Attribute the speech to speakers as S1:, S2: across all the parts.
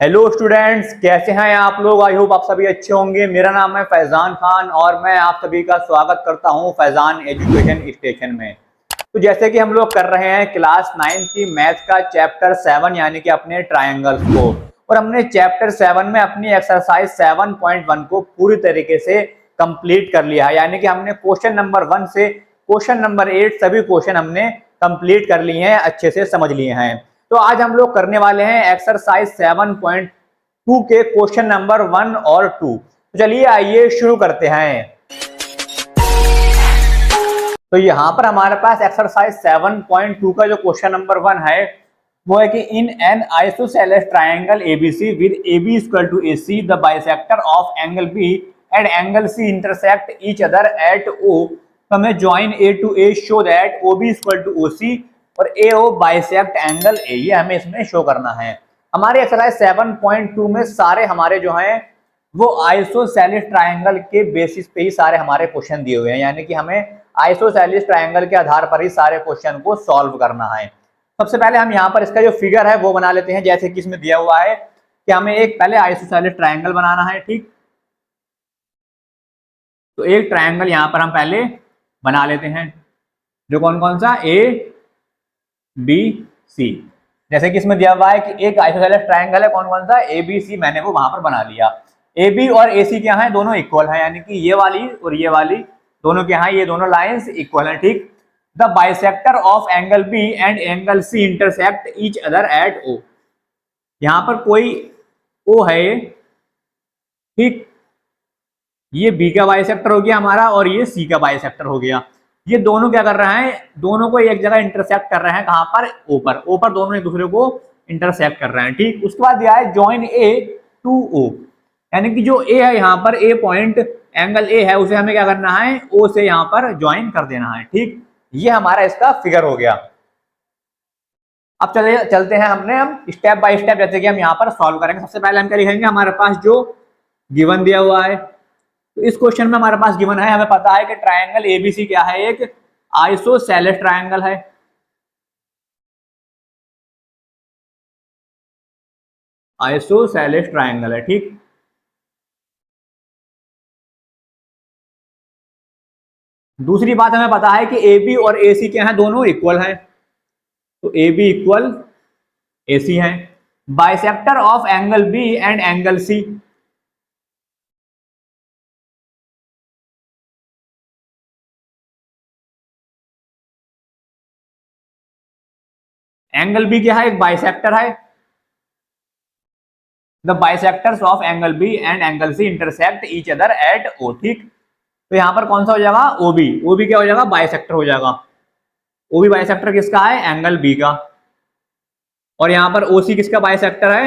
S1: Hello students, कैसे हैं आप लोग। आई होप आप सभी अच्छे होंगे। मेरा नाम है फैजान खान और मैं आप सभी का स्वागत करता हूं फैजान एजुकेशन स्टेशन में। तो जैसे कि हम लोग कर रहे हैं क्लास 9 की मैथ का चैप्टर 7 यानी कि अपने ट्रायंगल्स को, और हमने चैप्टर 7 में अपनी एक्सरसाइज 7.1 को पूरी तरीके से कंप्लीट कर लिया है। यानी कि हमने क्वेश्चन नंबर 1 से क्वेश्चन नंबर 8 सभी क्वेश्चन हमने कंप्लीट कर लिए हैं, अच्छे से समझ लिए हैं। तो आज हम लोग करने वाले हैं एक्सरसाइज 7.2 के क्वेश्चन नंबर 1 और 2। तो चलिए आइए शुरू करते हैं। तो यहाँ पर हमारे पास एक्सरसाइज 7.2 का जो क्वेश्चन नंबर 1 है वो है कि in an isosceles triangle ABC with AB equal to AC the bisector of angle B and angle C intersect each other at O, हमें join A to A show that OB equal to OC और AO bisect angle A। ये हमें इसमें show करना है। हमारे exercise 7.2 में सारे हमारे जो हैं वो आइसोसेलेस ट्राइंगल के बेसिस पे ही सारे हमारे क्वेश्चन दिए हुए हैं, यानी कि हमें आइसोसेलेस ट्राइंगल के आधार पर ही सारे क्वेश्चन को सॉल्व करना है। सबसे पहले हम यहाँ पर इसका जो फिगर है वो बना लेते हैं। जैसे कि इसमें दिया हुआ है कि हमें एक पहले आइसोसेलेस ट्राइंगल बनाना है, ठीक। तो एक ट्राइंगल यहाँ पर हम पहले बना लेते हैं, जो कौन कौन सा, ABC। जैसे कि इसमें दिया हुआ है कि एक आइसोसेलेस ट्राइंगल है, कौन कौन सा, ABC। मैंने वो वहां पर बना लिया। AB और AC क्या है, दोनों इक्वल है, यानी कि ये वाली और ये वाली दोनों क्या है, ये दोनों लाइंस इक्वल है, ठीक। The bisector of angle B and angle C intersect each other at O। यहां पर कोई O है, ठीक। ये B का बाइसेक्टर हो गया हमारा और ये C का बाइसेक्टर हो गया। ये दोनों क्या कर रहे हैं, दोनों को एक जगह इंटरसेक्ट कर रहे हैं, कहां पर, O पर। O पर दोनों एक दूसरे को इंटरसेक्ट कर रहे हैं, ठीक। उसके बाद दिया है जॉइन A टू O, यानी कि जो A है यहाँ पर, A पॉइंट एंगल A है, उसे हमें क्या करना है, O से यहाँ पर ज्वाइन कर देना है, ठीक। ये हमारा इसका फिगर हो गया। अब चलते हैं हम स्टेप बाय स्टेप, जैसे कि हम यहाँ पर सॉल्व करेंगे। सबसे पहले हम क्या लिखेंगे, हमारे पास जो गिवन दिया हुआ है, तो इस क्वेश्चन में हमारे पास गिवन है, हमें पता है कि ट्राइंगल एबीसी क्या है, एक आइसोसेलेस ट्राइंगल है। आइसोसेलेस ट्राइंगल है, ठीक। दूसरी बात हमें पता है कि AB और AC क्या है, दोनों इक्वल हैं, तो AB इक्वल AC है। Bisector of angle B and angle C, angle B क्या है, एक बाइसेक्टर है। The bisectors of angle B and angle C intersect each other at O, ठीक। तो यहां पर कौन सा हो जाएगा, OB क्या हो जाएगा, बाइसेक्टर हो जाएगा। OB बाइसेक्टर किसका है, एंगल B का। और यहां पर OC किसका बाइसेक्टर है,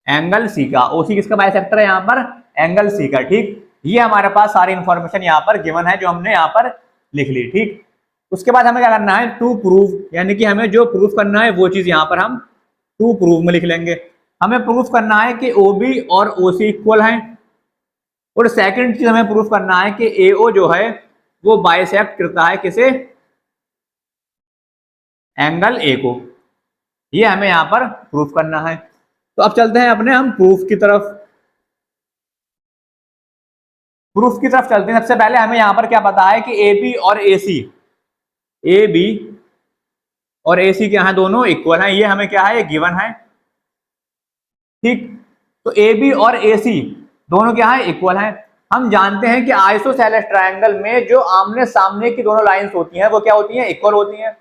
S1: एंगल C का। OC किसका बाइसेक्टर है यहाँ पर, एंगल C का, ठीक। ये हमारे पास सारी इंफॉर्मेशन यहाँ पर गिवन है, जो हमने यहाँ पर लिख ली, ठीक। उसके बाद हमें क्या करना है, टू प्रूव, यानी कि हमें जो प्रूफ करना है वो चीज यहाँ पर हम टू प्रूव में लिख लेंगे। हमें प्रूफ करना है कि OB और OC इक्वल है, और सेकंड चीज हमें प्रूफ करना है कि AO जो है वो बाइसेक्ट करता है किसे, एंगल A को। ये हमें यहाँ पर प्रूफ करना है। तो अब चलते हैं अपने हम प्रूफ की तरफ। प्रूफ की तरफ चलते हैं। सबसे पहले हमें यहाँ पर क्या पता है कि AB और AC, AB और AC क्या है, दोनों इक्वल हैं। ये हमें क्या है, गिवन है, ठीक। तो AB और AC दोनों क्या है, इक्वल हैं। हम जानते हैं कि आइसोसेलेस ट्रायंगल में जो आमने सामने की दोनों लाइंस होती हैं वो क्या होती हैं, इक्वल होती हैं।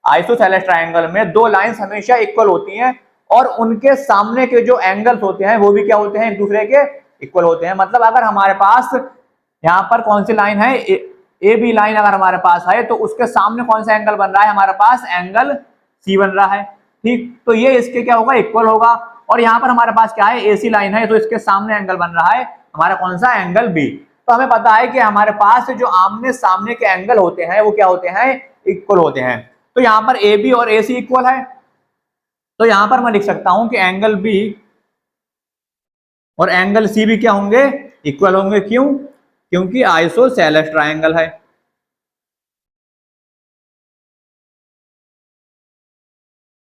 S1: आइसोसेलेस ट्रायंगल में दो लाइंस हमेशा इक्वल होती हैं, और उनके सामने के जो एंगल्स होते हैं वो भी क्या होते हैं, एक दूसरे के इक्वल होते हैं। मतलब अगर हमारे पास यहाँ पर कौन सी लाइन है, AB लाइन अगर हमारे पास है, तो उसके सामने कौन सा एंगल बन रहा है, हमारे पास एंगल C बन रहा है, ठीक। तो ये इसके क्या होगा, इक्वल होगा। और यहाँ पर हमारे पास क्या है, AC लाइन है, तो इसके सामने एंगल बन रहा है हमारा कौन सा, एंगल B। तो हमें पता है कि हमारे पास जो आमने सामने के एंगल होते हैं वो क्या होते हैं, इक्वल होते हैं। तो यहाँ पर AB और AC इक्वल है, तो यहाँ पर मैं लिख सकता हूं कि एंगल B और एंगल C भी क्या होंगे, इक्वल होंगे। क्यों, क्योंकि आइसोसेलेस ट्रायंगल है।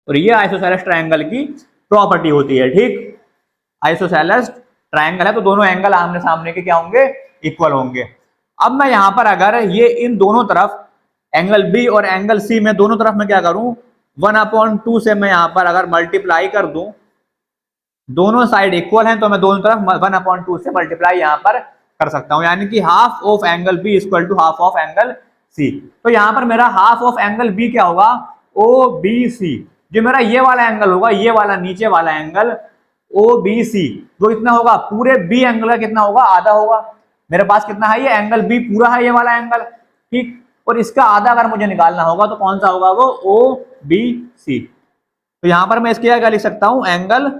S1: और ये आइसोसेलेस ट्रायंगल की प्रॉपर्टी होती है। ठीक, आइसोसेलेस ट्रायंगल है तो दोनों एंगल आमने सामने के क्या होंगे, इक्वल होंगे। अब मैं यहां पर अगर ये इन दोनों तरफ एंगल बी और एंगल सी में दोनों तरफ मैं क्या करूं, 1/2 से मैं यहां पर अगर मल्टीप्लाई कर दूं, दोनों साइड इक्वल हैं तो मैं दोनों तरफ 1/2 से मल्टीप्लाई यहां पर कर सकता हूं, यानी कि half of angle B equal to half of angle C. तो यहां पर मेरा हाफ ऑफ एंगल बी क्या होगा, ओ बी सी। जो मेरा ये वाला एंगल होगा, ये वाला नीचे वाला एंगल ओ बी सी, वो कितना होगा, पूरे बी एंगल का कितना होगा, आधा होगा। मेरे पास कितना है, ये एंगल बी पूरा है ये वाला एंगल। ठीक, और इसका आधा अगर मुझे निकालना होगा तो कौन सा होगा, वो ओ बी सी। तो यहां पर मैं इसके क्या लिख सकता हूं, एंगल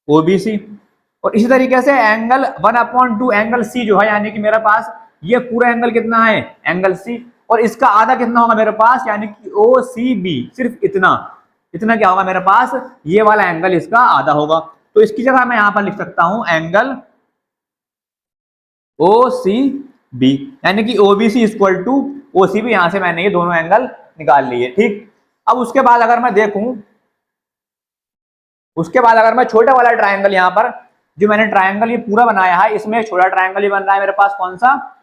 S1: ओबीसी। और इसी तरीके से एंगल 1/2 एंगल सी जो है, यानी कि मेरे पास ये पूरा एंगल कितना है, एंगल सी, और इसका आधा कितना होगा मेरे पास, यानी कि ओ सी बी, सिर्फ इतना इतना क्या होगा मेरे पास, ये वाला एंगल इसका आधा होगा। तो इसकी जगह मैं यहां पर लिख सकता हूं एंगल ओ सी बी, यानी कि OBC equal to O C B. यहां से मैंने ये दोनों एंगल निकाल लिए। ठीक, अब उसके बाद अगर मैं देखूं, उसके बाद अगर मैं छोटा वाला ट्रायंगल यहां पर जो मैंने ट्रायंगल ये पूरा बनाया है, इसमें छोटा ट्रायंगल ही बन रहा है मेरे पास, कौन सा,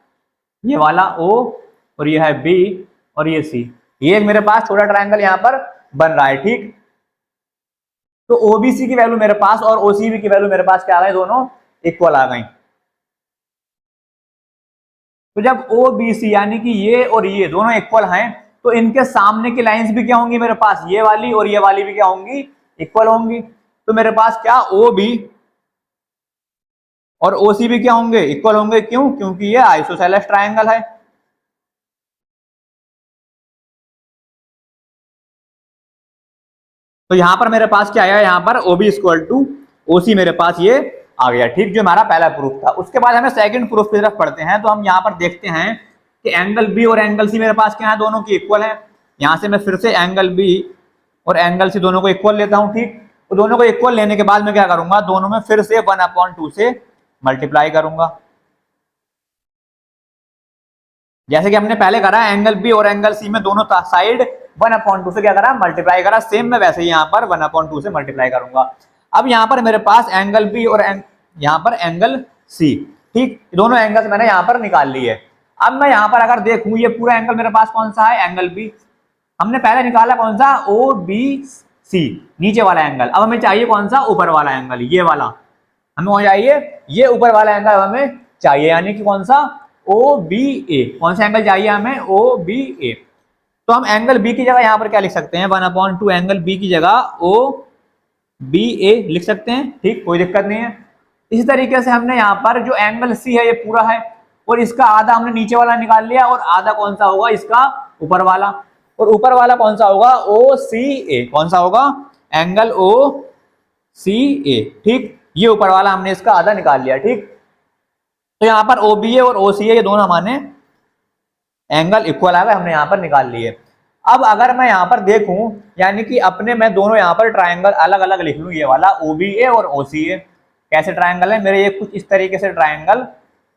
S1: ये वाला ओ, और ये है बी, और ये सी। ये मेरे पास छोटा ट्रायंगल यहां पर बन रहा है। ठीक, तो ओबीसी की वैल्यू मेरे पास और ओसीबी की वैल्यू मेरे पास क्या आ गई, दोनों इक्वल आ गई। तो जब ओ बी सी यानी कि ये और ये दोनों इक्वल हैं, तो इनके सामने की लाइंस भी क्या होंगी मेरे पास, ये वाली और ये वाली भी क्या होंगी, इक्वल होंगी। तो मेरे पास क्या, ओ बी और ओ सी भी क्या होंगे, इक्वल होंगे। क्यों, क्योंकि ये आइसोसेलेस ट्रायंगल है। तो यहां पर मेरे पास क्या आया, यहां पर O B equal to O C मेरे पास ये आ गया। ठीक, जो हमारा पहला प्रूफ था। उसके बाद हमें सेकंड प्रूफ की तरफ पढ़ते हैं। तो हम यहाँ पर देखते हैं कि एंगल बी और एंगल सी मेरे पास क्या है, दोनों की इक्वल है। यहां से मैं फिर से एंगल बी और एंगल सी दोनों को इक्वल लेता हूं। ठीक, तो दोनों को इक्वल लेने के बाद मैं क्या करूंगा, दोनों में फिर से 1/2 से मल्टीप्लाई करूंगा, जैसे कि हमने पहले करा एंगल बी और एंगल सी में दोनों साइड 1/2 से क्या करा, मल्टीप्लाई करा। सेम मैं वैसे ही यहाँ पर 1/2 से मल्टीप्लाई करूंगा। अब यहाँ पर मेरे पास एंगल बी और यहाँ पर एंगल सी, ठीक, दोनों एंगल्स मैंने यहाँ पर निकाल लिए। अब मैं यहाँ पर अगर देखूं, ये पूरा एंगल मेरे पास कौन सा है, एंगल बी। हमने पहले निकाला कौन सा, ओ बी सी, नीचे वाला एंगल। अब हमें चाहिए कौन सा, ऊपर वाला एंगल, ये वाला हमें हो चाहिए, ये ऊपर वाला एंगल हमें चाहिए, यानी कि कौन सा, ओ बी ए। कौन सा एंगल चाहिए हमें, ओ बी ए। तो हम एंगल बी की जगह यहां पर क्या लिख सकते हैं, 1/2 एंगल बी की जगह ओ बी ए लिख सकते हैं। ठीक, कोई दिक्कत नहीं है। इसी तरीके से हमने यहाँ पर जो एंगल सी है ये पूरा है, और इसका आधा हमने नीचे वाला निकाल लिया, और आधा कौन सा होगा, इसका ऊपर वाला। और ऊपर वाला कौन सा होगा, ओ सी ए। कौन सा होगा, एंगल ओ सी ए। ठीक, ये ऊपर वाला हमने इसका आधा निकाल लिया। ठीक, तो यहाँ पर ओबीए और ओसीए ये दोनों हमारे एंगल इक्वल आ गए, हमने यहाँ पर निकाल लिए। अब अगर मैं यहाँ पर देखूं, यानी कि अपने मैं दोनों यहाँ पर ट्रायंगल अलग अलग लिख लूं, ये वाला ओबीए और ओसीए। कैसे ट्रायंगल है मेरे, ये कुछ इस तरीके से ट्रायंगल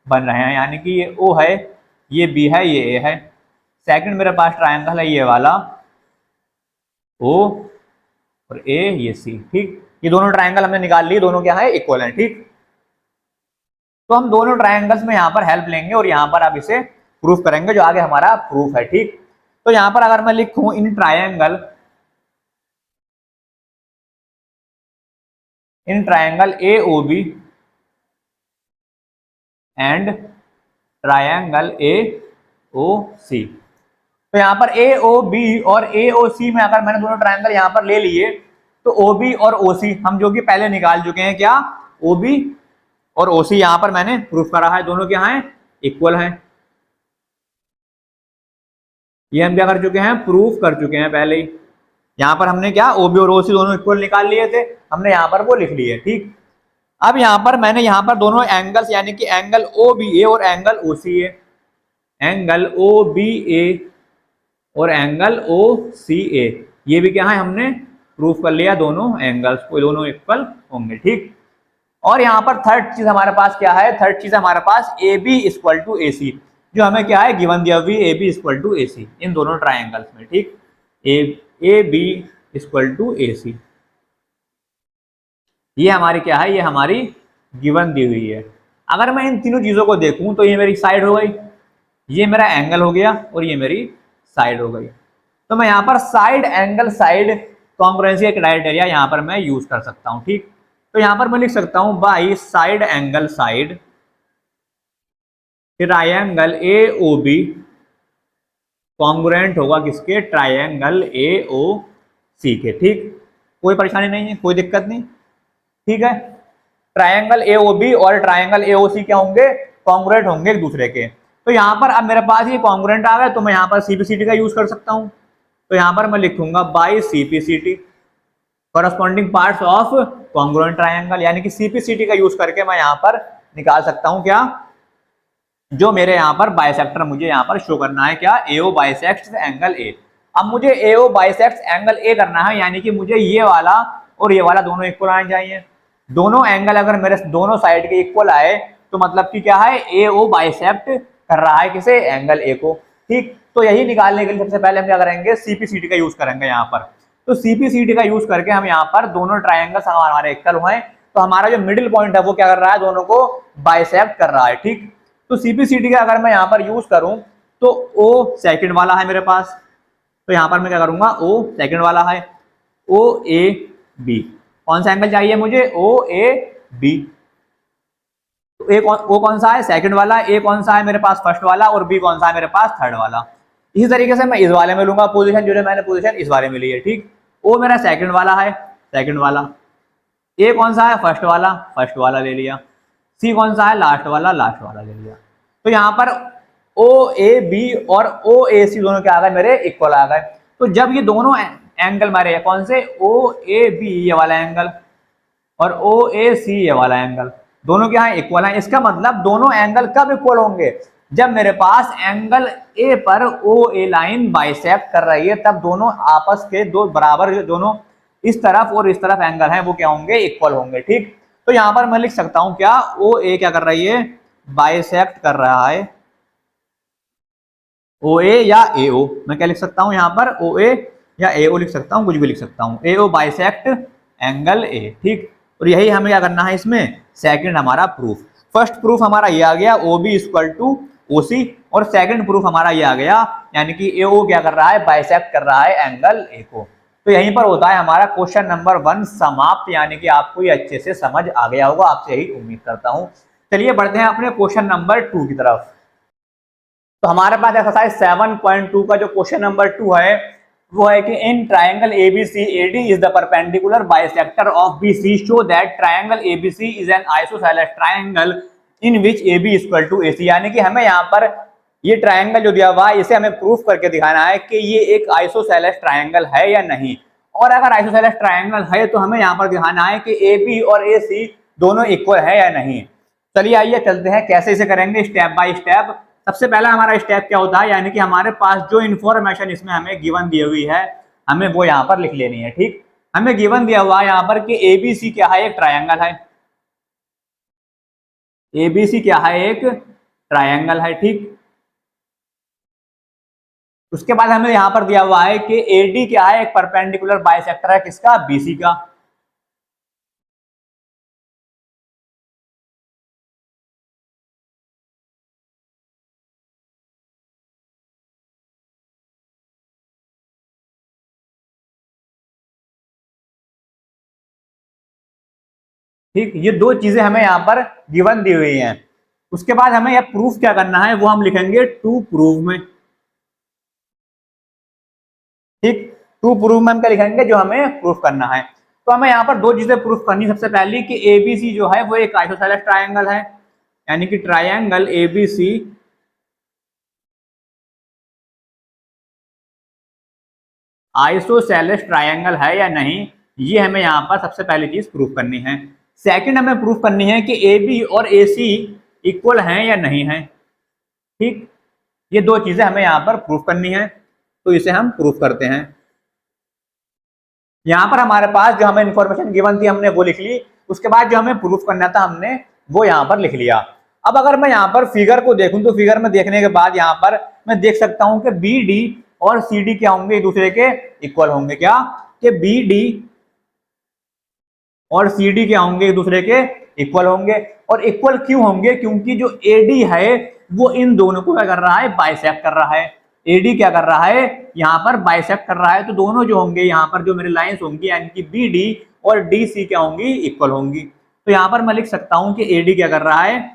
S1: बन रहे हैं, यानी कि ये ओ है, ये बी है, ये ए है। सेकंड मेरे पास ट्रायंगल है ये वाला ओ और ए, ये सी। ठीक, ये दोनों ट्रायंगल हमने निकाल लिए, दोनों क्या है, इक्वल है। ठीक, तो हम दोनों ट्रायंगल्स में यहाँ पर हेल्प लेंगे और यहाँ पर आप इसे प्रूफ करेंगे, जो आगे हमारा प्रूफ है। ठीक, तो यहाँ पर अगर मैं लिखूं in triangle A O B and triangle A O C, तो यहाँ पर ए ओ बी और ए ओ सी में अगर मैंने दोनों ट्रायंगल यहाँ पर ले लिए, तो ओ बी और ओ सी हम जो कि पहले निकाल चुके हैं, क्या, ओ बी और ओ सी यहाँ पर मैंने प्रूफ करा है, दोनों क्या हैं, इक्वल हैं। ये हम क्या कर चुके हैं, प्रूफ कर चुके हैं पहले ही। यहाँ पर हमने क्या, ओ बी और ओ सी दोनों इक्वल निकाल लिए थे, हमने यहाँ पर वो लिख लिए। ठीक, अब यहाँ पर मैंने यहाँ पर दोनों एंगल्स, यानी कि एंगल ओ बी ए और एंगल ओ सी ए, एंगल ओ बी ए और एंगल ओ सी ए, ये भी क्या है, हमने प्रूफ कर लिया, दोनों एंगल्स को दोनों इक्वल होंगे। ठीक, और यहाँ पर थर्ड चीज हमारे पास क्या है, थर्ड चीज हमारे पास ए बी इक्वल टू ए सी, जो हमें क्या है, गिवन दिया हुई ए बी इक्वल टू ए सी इन दोनों ट्राइंगल्स में। ठीक, ए बी इक्वल टू ए सी। ये हमारी क्या है, ये हमारी गिवन दी हुई है। अगर मैं इन तीनों चीज़ों को देखूं तो ये मेरी साइड हो गई, ये मेरा एंगल हो गया और ये मेरी साइड हो गई। तो मैं यहाँ पर side angle side congruency criteria यहाँ पर मैं यूज कर सकता हूँ। ठीक, तो यहाँ पर मैं लिख सकता हूँ by side angle side triangle A O B congruent होगा किसके, ट्रायंगल ए ओ सी के। ठीक, कोई परेशानी नहीं है, कोई दिक्कत नहीं। ठीक है, ट्रायंगल ए ओ बी और ट्रायंगल ए ओ सी क्या होंगे, कॉन्ग्रुएंट होंगे एक दूसरे के। तो यहाँ पर अब मेरे पास ये कॉन्ग्रुएंट आ गए तो मैं यहाँ पर सीपीसीटी का यूज कर सकता हूँ। तो यहाँ पर मैं लिखूंगा by CPCT corresponding parts of congruent triangle, यानी कि सीपीसीटी का यूज करके मैं यहाँ पर निकाल सकता हूँ क्या, जो मेरे यहाँ पर बाइसेक्टर मुझे यहाँ पर शो करना है, क्या, एओ बाइसेक्ट्स एंगल ए। अब मुझे एओ बाइसेक्ट्स एंगल ए करना है, यानी कि मुझे ये वाला और ये वाला दोनों इक्वल आने चाहिए। दोनों एंगल अगर मेरे दोनों साइड के इक्वल आए तो मतलब कि क्या है, एओ बाइसेक्ट कर रहा है किसे, एंगल ए को। ठीक, तो यही निकालने के लिए सबसे पहले हम क्या करेंगे, सीपीसीटी का यूज करेंगे यहाँ पर। तो सीपीसीटी का यूज करके हम यहाँ पर दोनों ट्रायंगल्स हमारे इक्वल हुए, तो हमारा जो मिडिल पॉइंट है वो क्या कर रहा है, दोनों को बाइसेक्ट कर रहा है। ठीक, तो सीपीसीटी का अगर मैं यहाँ पर यूज करूं तो ओ सेकंड वाला है मेरे पास, तो यहाँ पर मैं क्या करूंगा, ओ सेकंड वाला है, ओ ए बी। कौन सा एंगल चाहिए मुझे, ओ ए बी। तो ए ओ कौन सा है, सेकंड वाला। ए कौन सा है मेरे पास, फर्स्ट वाला। और बी कौन सा है मेरे पास, थर्ड वाला। इसी तरीके से मैं इस वाले में लूंगा पोजीशन, जो मैंने पोजीशन इस वाले में ली है। ठीक, ओ मेरा सेकंड वाला है, सेकंड वाला। ए कौन सा है, फर्स्ट वाला, फर्स्ट वाला ले लिया। सी कौन सा है, लास्ट वाला, लास्ट वाला ले लिया। तो यहाँ पर ओ ए बी और ओ ए सी दोनों क्या आ गए, मेरे इक्वल आ गए। तो जब ये दोनों एंगल मारे, कौन से, ओ ए बी ये वाला एंगल और ओ ए सी ये वाला एंगल, दोनों क्या है, इक्वल है। इसका मतलब दोनों एंगल कब इक्वल होंगे, जब मेरे पास एंगल ए पर ओ ए लाइन बाइसेक्ट कर रही है, तब दोनों आपस के दो बराबर, जो दोनों इस तरफ और इस तरफ एंगल हैं वो क्या होंगे, इक्वल होंगे। ठीक, तो यहाँ पर मैं लिख सकता हूँ क्या, ओ ए क्या कर रही है, बाइसेक्ट कर रहा है ओ ए या ए ओ। मैं क्या लिख सकता हूँ यहाँ पर, ओ ए या ए ओ लिख सकता हूँ, कुछ भी लिख सकता हूँ, ए ओ बाइसेक्ट एंगल ए। ठीक, और यही हमें क्या करना है इसमें, सेकंड हमारा प्रूफ। फर्स्ट प्रूफ हमारा ये आ गया, O B equal to O C, और सेकंड प्रूफ हमारा ये आ गया, यानी कि ए ओ क्या कर रहा है, बाइसेक्ट कर रहा है एंगल ए को। तो यहीं पर होता है हमारा क्वेश्चन नंबर 1 समाप्त, यानी कि आपको ये अच्छे से समझ आ गया होगा, आपसे यही उम्मीद करता हूं। चलिए बढ़ते हैं अपने क्वेश्चन नंबर 2 की तरफ। तो हमारे पास एक्सरसाइज 7.2 का जो क्वेश्चन नंबर 2 है वो है कि in triangle ABC AD is the perpendicular bisector of BC, show that triangle ABC is an isosceles triangle in which AB equal to AC। यानी कि हमें यहाँ पर ये ट्रायंगल जो दिया हुआ है इसे हमें प्रूफ करके दिखाना है कि ये एक आइसोसेलेस ट्रायंगल है या नहीं। और अगर आइसोसेलेस ट्रायंगल है तो हमें यहाँ पर दिखाना है कि AB और AC दोनों इक्वल है या नहीं। चलिए आइए चलते हैं कैसे इसे करेंगे, स्टेप बाय स्टेप। सबसे पहला हमारा स्टेप क्या होता है, यानी कि हमारे पास जो इन्फॉर्मेशन इसमें हमें गिवन दी हुई है हमें वो यहाँ पर लिख लेनी है। ठीक, हमें गिवन दिया हुआ है यहाँ पर कि ABC क्या है, एक ट्रायंगल है। ABC क्या है, एक ट्रायंगल है। ठीक, उसके बाद हमें यहाँ पर दिया हुआ है कि AD क्या है, एक परपेंडिकुलर बाइसेक्टर है, किसका, BC का। ठीक, ये दो चीजें हमें यहाँ पर गिवन दी हुई हैं। उसके बाद हमें यह प्रूफ क्या करना है वो हम लिखेंगे टू प्रूव में। ठीक, टू प्रूव में हम क्या लिखेंगे, जो हमें प्रूफ करना है। तो हमें यहाँ पर दो चीजें प्रूफ करनी। सबसे पहली कि एबीसी जो है वो एक आइसोसेलेस ट्रायंगल है, यानी कि ट्रायंगल एबीसी आइसोसेलेस ट्रायंगल है या नहीं, ये हमें यहाँ पर सबसे पहली चीज प्रूफ करनी है। सेकंड हमें प्रूफ करनी है कि ए बी और ए सी इक्वल हैं या नहीं है। ठीक, ये दो चीजें हमें यहाँ पर प्रूफ करनी है, तो इसे हम प्रूफ करते हैं। यहाँ पर हमारे पास जो हमें इंफॉर्मेशन गिवन थी हमने वो लिख ली, उसके बाद जो हमें प्रूफ करना था हमने वो यहाँ पर लिख लिया। अब अगर मैं यहाँ पर फिगर को देखूं तो फिगर में देखने के बाद यहाँ पर मैं देख सकता हूँ कि बी डी और सी डी क्या होंगे, एक दूसरे के इक्वल होंगे। क्या, कि बी डी और सी डी क्या होंगे, एक दूसरे के इक्वल होंगे। और इक्वल क्यों होंगे, क्योंकि जो ए डी है वो इन दोनों को क्या कर रहा है, बाइसेक्ट कर रहा है। एडी क्या कर रहा है, यहाँ पर बाइसेक्ट कर रहा है। तो दोनों जो होंगे यहाँ पर जो मेरे लाइंस होंगी यानी कि बी डी और डी सी क्या होंगी, इक्वल होंगी। तो यहाँ पर मैं लिख सकता हूं कि एडी क्या कर रहा है,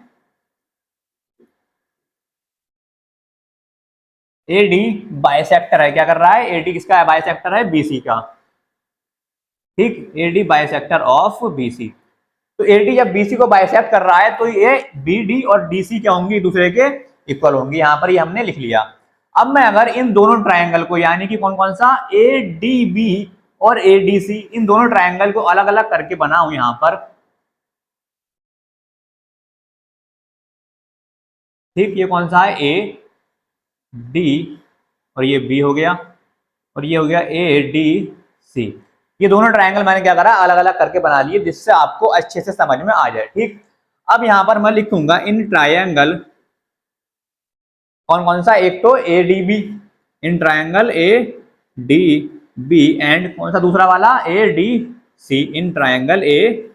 S1: एडी बाइसेक्टर है। क्या कर रहा है, एडी किसका है, बाइसेक्टर है बीसी का। ठीक, एडी बाइसेक्टर ऑफ बीसी। तो एडी जब बीसी को बाइसेक्ट कर रहा है तो ये बीडी और डीसी क्या होंगी, दूसरे के इक्वल होंगी। यहां पर ये हमने लिख लिया। अब मैं अगर इन दोनों ट्रायंगल को यानी कि कौन कौन सा, ए डी बी और ए डी सी, इन दोनों ट्रायंगल को अलग अलग करके बनाऊं यहां पर। ठीक, ये कौन सा है, ए डी और ये बी हो गया और ये हो गया ए डी सी। ये दोनों ट्रायंगल मैंने क्या करा, अलग अलग करके बना लिए जिससे आपको अच्छे से समझ में आ जाए। ठीक, अब यहां पर मैं लिखूंगा इन ट्रायंगल कौन कौन सा, एक तो A D B, in triangle A D B and कौन सा दूसरा वाला, A D C, in triangle A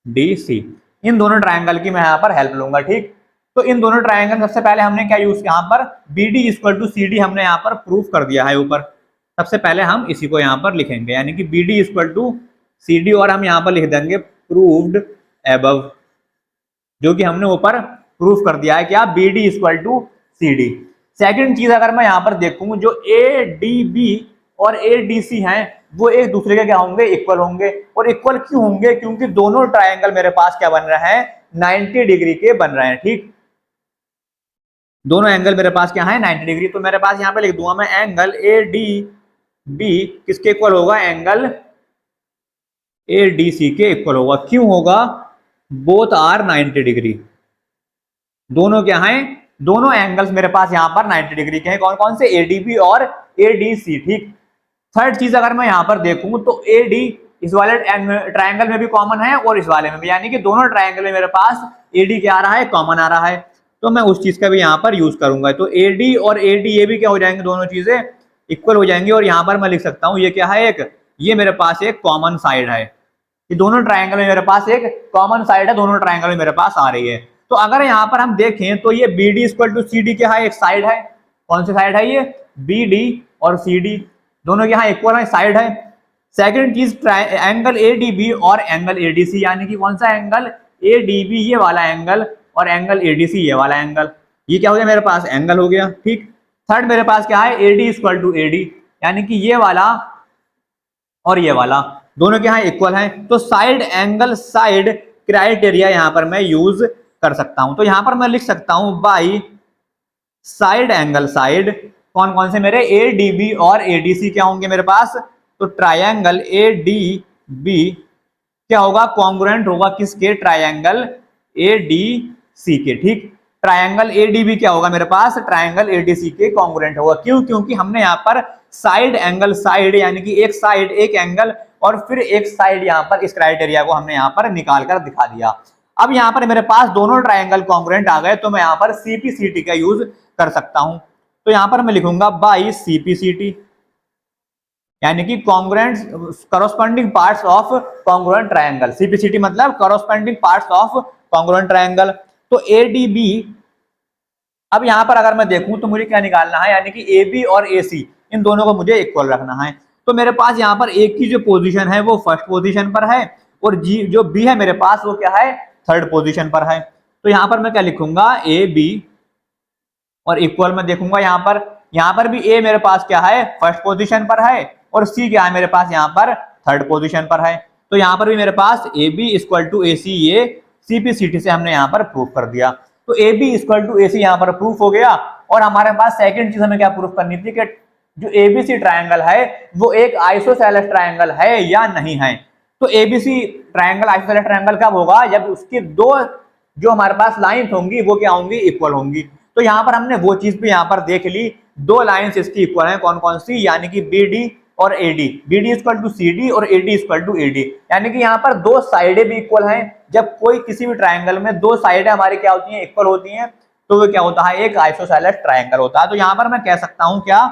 S1: D C. इन दोनों ट्रायंगल की मैं यहाँ पर हेल्प लूंगा। ठीक, तो इन दोनों ट्रायंगल सबसे पहले हमने क्या यूज, यहाँ पर B D equal to C D हमने यहाँ पर प्रूफ कर दिया है ऊपर। सबसे पहले हम इसी को यहाँ पर लिखेंगे यानी कि B D equal to C D, और हम यहाँ पर लिख देंगे प्रूव्ड एबव, जो कि हमने ऊपर प्रूफ कर दिया है क्या, B D equal to C D. Second चीज अगर मैं यहाँ पर देखूं, जो ए डी बी और ए डी सी हैं वो एक दूसरे के क्या होंगे, इक्वल होंगे। और इक्वल क्यों होंगे, क्योंकि दोनों ट्रायंगल मेरे पास क्या बन रहे हैं, 90 डिग्री के बन रहे हैं। ठीक, दोनों एंगल मेरे पास क्या है, 90 डिग्री। तो मेरे पास यहाँ पे लिख दूंगा मैं एंगल ए डी बी किसके इक्वल होगा, एंगल ए डी सी के इक्वल होगा। क्यों होगा, बोथ आर 90 डिग्री। दोनं क्या हैं, दोनों एंगल्स मेरे पास यहाँ पर 90 डिग्री के हैं। कौन कौन से, एडीबी और एडीसी। ठीक, थर्ड चीज अगर मैं यहाँ पर देखूं तो एडी इस वाले ट्रायंगल में भी कॉमन है और इस वाले में भी, यानी कि दोनों ट्रायंगल में मेरे पास एडी क्या आ रहा है, कॉमन आ रहा है। तो मैं उस चीज का भी यहाँ पर यूज करूंगा। तो एडी और एडी ये भी क्या हो जाएंगे, दोनों चीजें इक्वल हो जाएंगी। और यहाँ पर मैं लिख सकता हूँ ये क्या है, एक ये मेरे पास एक कॉमन साइड है। ये दोनों ट्रायंगल में मेरे पास एक कॉमन साइड है, दोनों ट्रायंगल में मेरे पास आ रही है। तो अगर यहाँ पर हम देखें तो ये B D equal to C D क्या है, एक साइड है। कौन सी साइड है, ये बी डी और सी डी दोनों यहाँ इक्वल है, साइड है। सेकंड चीज एंगल ए डी बी और एंगल ए डी सी, यानी कि कौन सा एंगल, ए डी बी ये वाला एंगल और एंगल ए डी सी ये वाला एंगल। ये क्या हो गया मेरे पास, एंगल हो गया। ठीक, थर्ड मेरे पास क्या है, A D equal to A D, यानी कि ये वाला और ये वाला दोनों के यहाँ इक्वल हैं। तो साइड एंगल साइड क्राइटेरिया यहाँ पर मैं यूज कर सकता हूं। तो यहां पर मैं लिख सकता हूं बाई साइड एंगल साइड, कौन कौन से मेरे, ए डी बी और ए डी सी क्या होंगे मेरे पास। तो ट्रायंगल ए डी बी क्या होगा, कॉन्ग्रुएंट होगा किसके, ट्रायंगल ए डी सी के। ठीक, ट्रायंगल ए डी बी क्या होगा मेरे पास, ट्रायंगल ए डी सी के कॉन्ग्रुएंट होगा। क्यों, क्योंकि हमने यहाँ पर साइड एंगल साइड यानी कि एक साइड एक एंगल और फिर एक साइड यहाँ पर इस क्राइटेरिया को हमने यहाँ पर निकाल कर दिखा दिया। अब यहाँ पर मेरे पास दोनों ट्रायंगल कॉन्ग्रुएंट आ गए, तो मैं यहाँ पर सीपीसीटी का यूज कर सकता हूं। तो यहाँ पर मैं लिखूंगा बाई सीपीसीटी, यानी कि congruent corresponding parts of congruent triangle. CPCT मतलब corresponding parts of congruent triangle. तो एडीबी, अब यहाँ पर अगर मैं देखूं तो मुझे क्या निकालना है, यानी कि ए बी और ए सी इन दोनों को मुझे इक्वल रखना है। तो मेरे पास यहाँ पर एक की जो पोजीशन है वो फर्स्ट पोजीशन पर है और जी जो बी है मेरे पास वो क्या है, थर्ड पोजीशन पर है। तो यहाँ पर मैं क्या लिखूंगा, ए बी और इक्वल में देखूंगा यहाँ पर भी ए मेरे पास क्या है, फर्स्ट पोजीशन पर है और सी क्या है मेरे पास यहाँ पर थर्ड पोजीशन पर है। तो यहाँ पर भी मेरे पास ए बी इक्वल टू ए सी, ये सीपीसीटी से हमने यहाँ पर प्रूफ कर दिया। तो ए बी इक्वल टू ए सी यहाँ पर प्रूफ हो गया। और हमारे पास सेकंड चीज हमें क्या प्रूफ करनी थी कि जो एबीसी ट्रायंगल है वो एक आइसोसेलेस ट्रायंगल है या नहीं है। तो एबीसी ट्रायंगल आइसोसेलेस ट्रायंगल कब होगा, जब उसकी दो जो हमारे पास लाइंस होंगी वो क्या होंगी, इक्वल होंगी। तो यहाँ पर हमने वो चीज भी यहाँ पर देख ली, दो लाइंस इसकी इक्वल हैं, कौन कौन सी, यानी कि बी डी और AD, B D equal to C D और एडी इक्वल टू एडी, यानी कि यहाँ पर दो साइडें भी इक्वल हैं। जब कोई किसी भी ट्रायंगल में दो साइडें हमारी क्या होती हैं, इक्वल होती हैं, तो वो क्या होता है, एक आइसोसेलेस ट्रायंगल होता है। तो यहाँ पर मैं कह सकता हूँ क्या,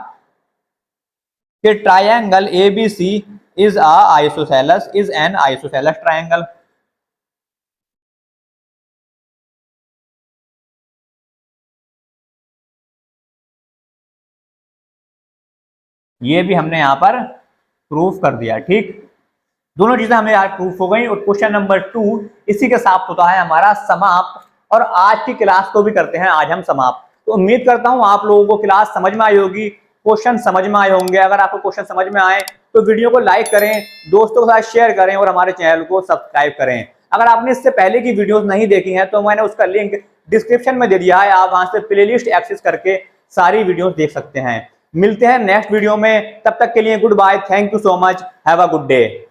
S1: कि triangle ABC is a isosceles, is an isosceles triangle. ये भी हमने यहां पर प्रूफ कर दिया। ठीक, दोनों चीजें हमें आज प्रूफ हो गई। और क्वेश्चन नंबर 2 इसी के साथ होता है हमारा समाप्त। और आज की क्लास को भी करते हैं आज हम समाप्त। तो उम्मीद करता हूं आप लोगों को क्लास समझ में आई होगी, क्वेश्चन समझ में आए होंगे। अगर आपको क्वेश्चन समझ में आए तो वीडियो को लाइक करें, दोस्तों के साथ शेयर करें और हमारे चैनल को सब्सक्राइब करें। अगर आपने इससे पहले की वीडियोस नहीं देखी हैं तो मैंने उसका लिंक डिस्क्रिप्शन में दे दिया है, आप वहां से प्लेलिस्ट एक्सेस करके सारी वीडियोस देख सकते हैं। मिलते हैं नेक्स्ट वीडियो में, तब तक के लिए goodbye, thank you so much, have a good day.